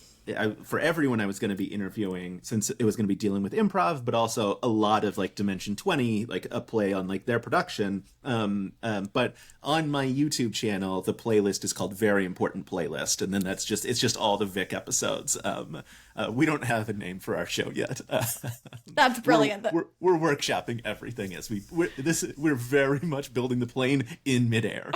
for everyone I was going to be interviewing, since it was going to be dealing with improv, but also a lot of like Dimension 20, like a play on like their production. But on my YouTube channel, the playlist is called Very Important Playlist. And then it's just all the Vic episodes. We don't have a name for our show yet. That's brilliant. We're workshopping everything as we're very much building the plane in midair.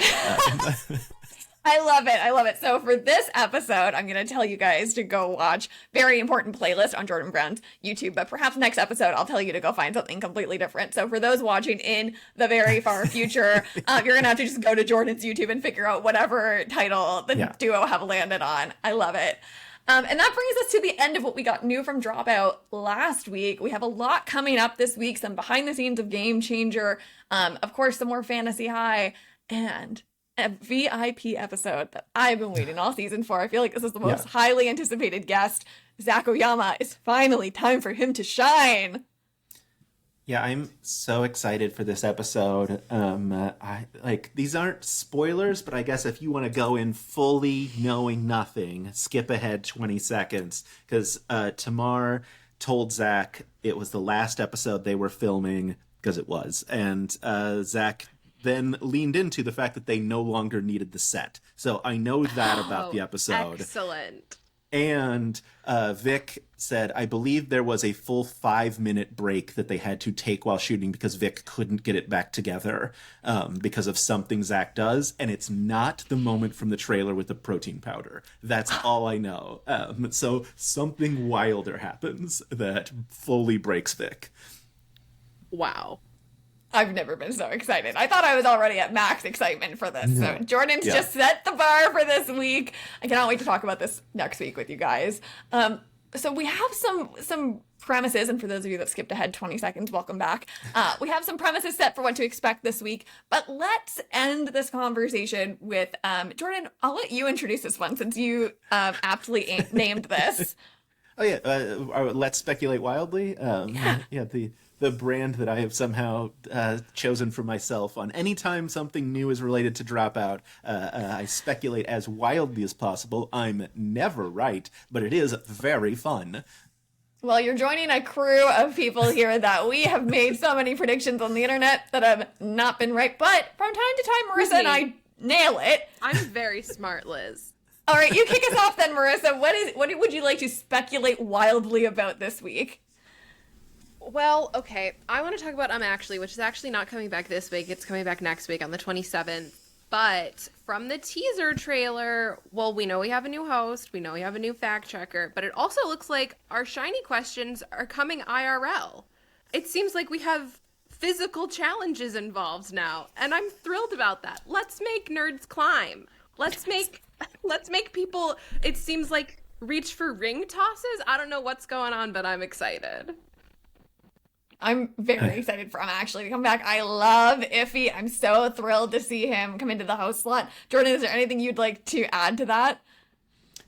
I love it. I love it. So for this episode, I'm going to tell you guys to go watch Very Important Playlist on Jordon Brown's YouTube, but perhaps next episode I'll tell you to go find something completely different. So for those watching in the very far future, you're going to have to just go to Jordan's YouTube and figure out whatever title the duo have landed on. I love it. And that brings us to the end of what we got new from Dropout last week. We have a lot coming up this week, some behind the scenes of Game Changer, of course, some more Fantasy High, and a VIP episode that I've been waiting all season for. I feel like this is the most highly anticipated guest. Zach Oyama, it's finally time for him to shine. Yeah, I'm so excited for this episode. These aren't spoilers, but I guess if you want to go in fully knowing nothing, skip ahead 20 seconds, because Tamar told Zach it was the last episode they were filming, because it was, and Zach then leaned into the fact that they no longer needed the set. So I know that about the episode. Excellent. And Vic said, I believe there was a full 5-minute break that they had to take while shooting because Vic couldn't get it back together because of something Zach does. And it's not the moment from the trailer with the protein powder. That's all I know. So something wilder happens that fully breaks Vic. Wow. I've never been so excited. I thought I was already at max excitement for this. So Jordan's just set the bar for this week. I cannot wait to talk about this next week with you guys. So we have some premises, and for those of you that skipped ahead 20 seconds, welcome back. We have some premises set for what to expect this week, but let's end this conversation with Jordon. I'll let you introduce this one since you aptly named this. Oh yeah, let's speculate wildly. The brand that I have somehow chosen for myself on anytime something new is related to Dropout, I speculate as wildly as possible. I'm never right, but it is very fun. Well, you're joining a crew of people here that we have made so many predictions on the internet that have not been right, but from time to time, Marissa and I nail it. I'm very smart, Liz. All right, you kick us off then, Marissa. What would you like to speculate wildly about this week? Well, okay, I want to talk about Actually, which is actually not coming back this week. It's coming back next week on the 27th. But from the teaser trailer, well, we know we have a new host. We know we have a new fact checker. But it also looks like our shiny questions are coming IRL. It seems like we have physical challenges involved now. And I'm thrilled about that. Let's make nerds climb. Let's make people, it seems like, reach for ring tosses. I don't know what's going on, but I'm excited. I'm very excited for him actually to come back. I love Iffy. I'm so thrilled to see him come into the host slot. Jordon, is there anything you'd like to add to that?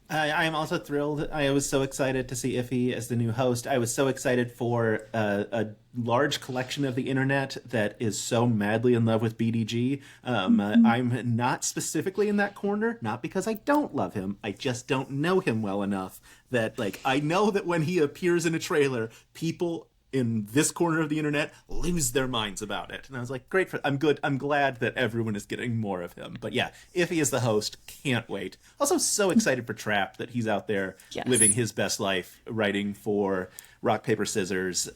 I am also thrilled. I was so excited to see Iffy as the new host. I was so excited for a large collection of the internet that is so madly in love with BDG. I'm not specifically in that corner, not because I don't love him. I just don't know him well enough that, like, I know that when he appears in a trailer, people in this corner of the internet lose their minds about it. And I was like, great, I'm good. I'm glad that everyone is getting more of him. But yeah, if he is the host, can't wait. Also so excited for Trap that he's out there living his best life, writing for Rock, Paper, Scissors.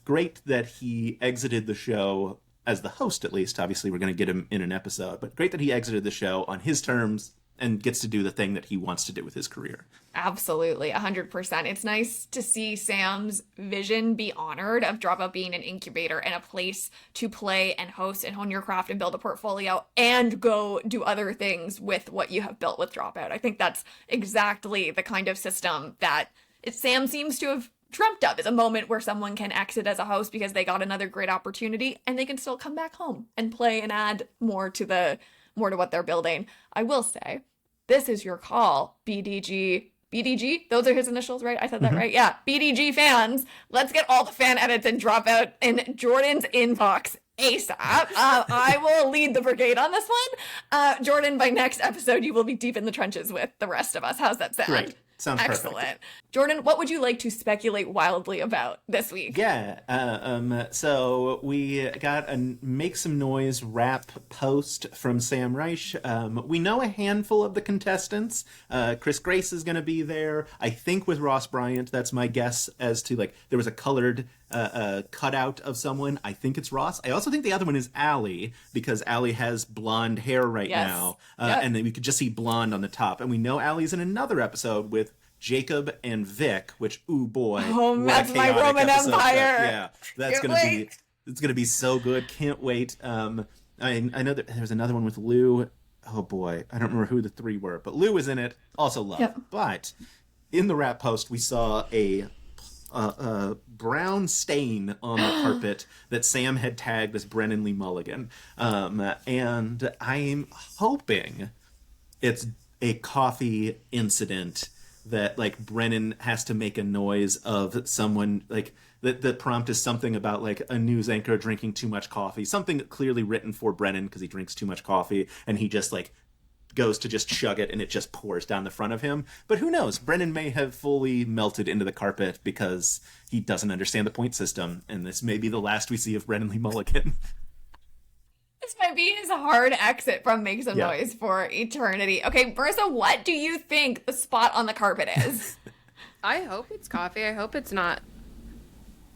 Great that he exited the show as the host, at least. Obviously, we're going to get him in an episode, but great that he exited the show on his terms and gets to do the thing that he wants to do with his career. Absolutely, 100%. It's nice to see Sam's vision be honored of Dropout being an incubator and a place to play and host and hone your craft and build a portfolio and go do other things with what you have built with Dropout. I think that's exactly the kind of system that Sam seems to have dreamt of, is a moment where someone can exit as a host because they got another great opportunity and they can still come back home and play and add more to what they're building. I will say, this is your call, BDG. BDG? Those are his initials, right? I said that right? Yeah. BDG fans, let's get all the fan edits and Dropout in Jordan's inbox ASAP. I will lead the brigade on this one. Jordon, by next episode, you will be deep in the trenches with the rest of us. How's that sound? Great. Sounds excellent. Perfect. Jordon, what would you like to speculate wildly about this week? Yeah. So we got a Make Some Noise rap post from Sam Reich. We know a handful of the contestants. Chris Grace is going to be there. I think with Ross Bryant. That's my guess as to, like, there was a colored cutout of someone. I think it's Ross. I also think the other one is Allie, because Allie has blonde hair right now. And then we could just see blonde on the top. And we know Allie's in another episode with Jacob and Vic, which, ooh boy, that's my Roman Empire. That's it's gonna be so good. Can't wait. I know that there's another one with Lou. oh boy, I don't remember who the three were, but Lou was in it, also Love. Yep. But in the wrap post, we saw a brown stain on the carpet that Sam had tagged as Brennan Lee Mulligan. And I'm hoping it's a coffee incident that, like, Brennan has to make a noise of someone, like, the prompt is something about, like, a news anchor drinking too much coffee, something clearly written for Brennan because he drinks too much coffee, and he just, like, goes to just chug it and it just pours down the front of him. But who knows? Brennan may have fully melted into the carpet because he doesn't understand the point system, and this may be the last we see of Brennan Lee Mulligan. This might be his hard exit from Make Some Noise for eternity. Okay, Marissa, what do you think the spot on the carpet is? I hope it's coffee. I hope it's not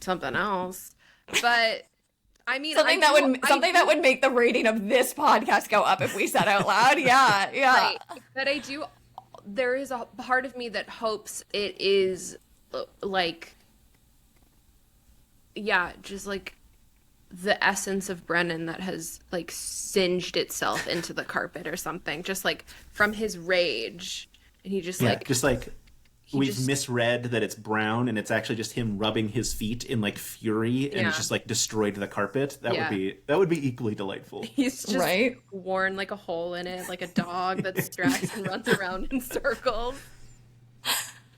something else. But I mean, something that would make the rating of this podcast go up if we said out loud. Yeah. Right. But I do. There is a part of me that hopes it is like, yeah, just like the essence of Brennan that has like singed itself into the carpet or something, just like from his rage, and he just we've misread that it's brown and it's actually just him rubbing his feet in like fury and it's just like destroyed the carpet. That would be equally delightful. He's just worn like a hole in it, like a dog that stracks and runs around in circles.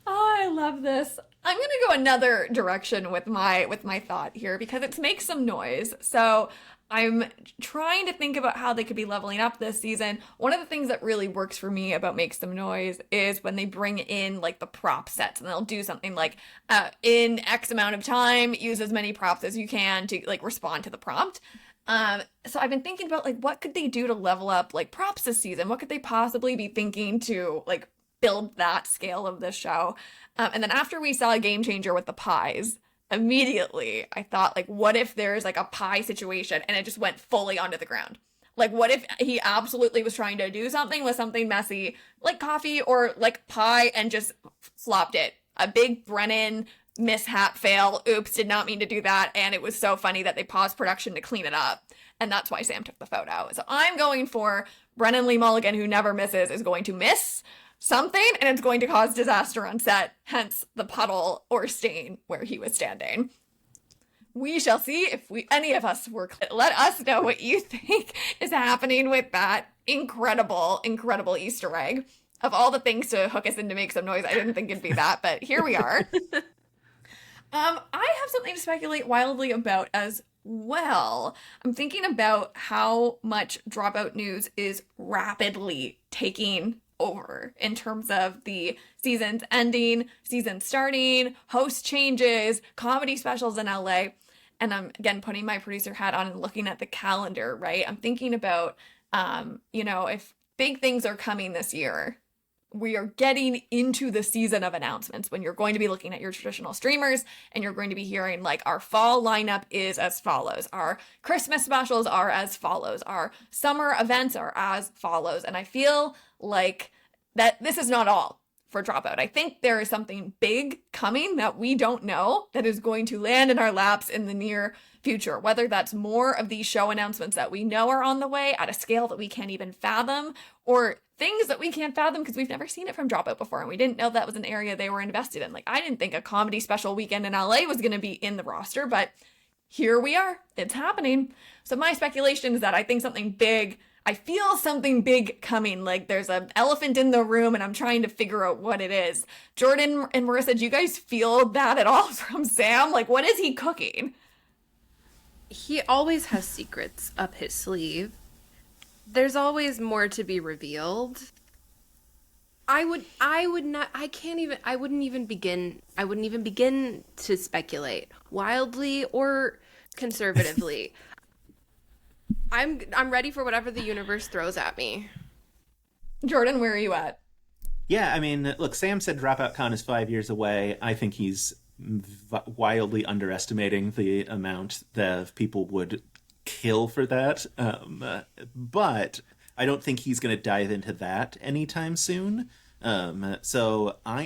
Oh, I love this. I'm going to go another direction with my thought here because it makes some noise. So I'm trying to think about how they could be leveling up this season. One of the things that really works for me about Make Some Noise is when they bring in like the prop sets, and they'll do something like in X amount of time, use as many props as you can to like respond to the prompt. So I've been thinking about like what could they do to level up like props this season? What could they possibly be thinking to like build that scale of this show? And then after we saw a game changer with the pies, immediately I thought, like, what if there's like a pie situation and it just went fully onto the ground? Like, what if he absolutely was trying to do something with something messy, like coffee or like pie, and just flopped it? A big Brennan mishap fail. Oops, did not mean to do that. And it was so funny that they paused production to clean it up. And that's why Sam took the photo. So I'm going for Brennan Lee Mulligan, who never misses, is going to miss something, and it's going to cause disaster on set, hence the puddle or stain where he was standing. We shall see if any of us were. Let us know what you think is happening with that incredible Easter egg. Of all the things to hook us in to Make Some Noise, I didn't think it'd be that, but here we are. I have something to speculate wildly about as well. I'm thinking about how much Dropout news is rapidly taking over in terms of the seasons ending, season starting, host changes, comedy specials in LA. And I'm, again, putting my producer hat on and looking at the calendar, right? I'm thinking about, if big things are coming this year, we are getting into the season of announcements when you're going to be looking at your traditional streamers and you're going to be hearing like our fall lineup is as follows. Our Christmas specials are as follows. Our summer events are as follows. And I feel like that this is not all for Dropout. I think there is something big coming that we don't know that is going to land in our laps in the near future, whether that's more of these show announcements that we know are on the way at a scale that we can't even fathom, or things that we can't fathom because we've never seen it from Dropout before and we didn't know that was an area they were invested in. Like, I didn't think a comedy special weekend in LA was going to be in the roster, but here we are. It's happening. So my speculation is that I feel something big coming. Like there's an elephant in the room and I'm trying to figure out what it is. Jordon and Marissa, do you guys feel that at all from Sam? Like, what is he cooking? He always has secrets up his sleeve. There's always more to be revealed. I wouldn't even begin to speculate wildly or conservatively. I'm ready for whatever the universe throws at me. Jordon, where are you at? Yeah, I mean, look, Sam said Dropout Con is 5 years away. I think he's wildly underestimating the amount that people would kill for that. But I don't think he's going to dive into that anytime soon. So I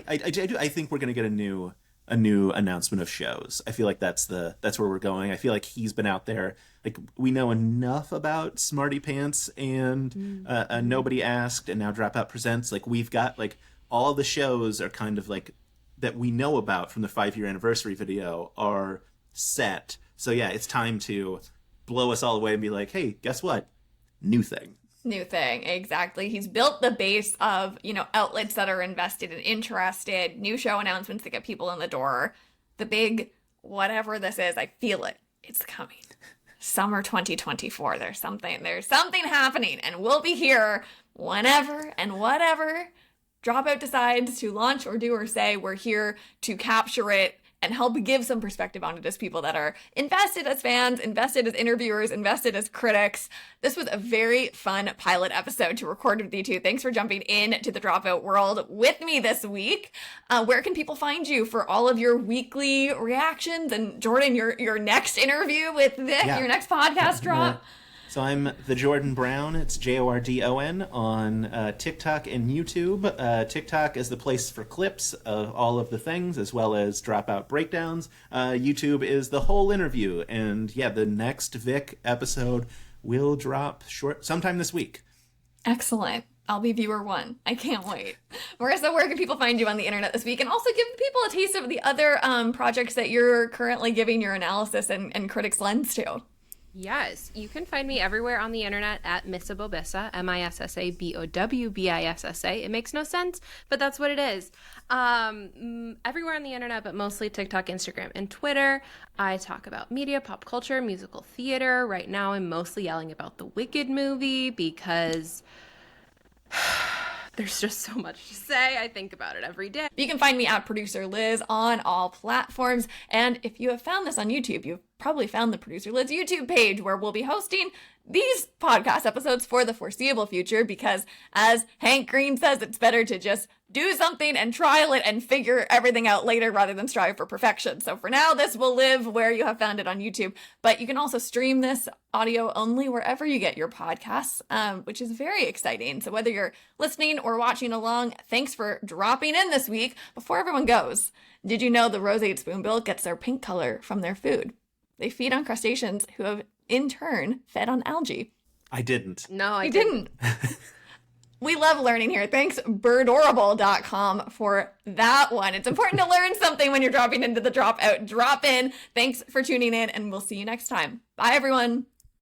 think we're going to get a new a new announcement of shows. I feel like that's where we're going. I feel like he's been out there. Like, we know enough about Smarty Pants and Nobody Asked, and now Dropout Presents. Like, we've got, like, all the shows are kind of like that we know about from the 5-year anniversary video are set. So yeah, it's time to blow us all away and be like, hey, guess what? New thing. New thing, exactly. He's built the base of, outlets that are invested and interested, new show announcements that get people in the door. The big whatever this is, I feel it. It's coming. Summer 2024. There's something happening, and we'll be here whenever and whatever Dropout decides to launch or do or say. We're here to capture it and help give some perspective on it as people that are invested as fans, invested as interviewers, invested as critics. This was a very fun pilot episode to record with you two. Thanks for jumping in to the Dropout world with me this week. Where can people find you for all of your weekly reactions? And Jordon, your next interview with Vic, your next podcast drop? So I'm the Jordon Brown. It's Jordon on TikTok and YouTube. TikTok is the place for clips of all of the things, as well as Dropout breakdowns. YouTube is the whole interview. And yeah, the next Vic episode will drop sometime this week. Excellent. I'll be viewer 1. I can't wait. Marissa, where can people find you on the internet this week? And also give people a taste of the other projects that you're currently giving your analysis and critics lens to. Yes, you can find me everywhere on the internet at Missabobissa, Missabobissa. It makes no sense, but that's what it is. Everywhere on the internet, but mostly TikTok, Instagram, and Twitter. I talk about media, pop culture, musical theater. Right now, I'm mostly yelling about the Wicked movie because there's just so much to say. I think about it every day. You can find me at ProducerLiz on all platforms. And if you have found this on YouTube, you've probably found the ProducerLiz YouTube page, where we'll be hosting these podcast episodes for the foreseeable future, because as Hank Green says, it's better to just do something and trial it and figure everything out later rather than strive for perfection. So for now, this will live where you have found it on YouTube, but you can also stream this audio only wherever you get your podcasts, which is very exciting. So whether you're listening or watching along, thanks for dropping in this week. Before everyone goes, did you know the roseate spoonbill gets their pink color from their food? They feed on crustaceans who have in turn fed on algae. I didn't. No, I didn't. We love learning here. Thanks, birdorable.com, for that one. It's important to learn something when you're dropping into the Dropout Drop-In. Thanks for tuning in, and we'll see you next time. Bye, everyone.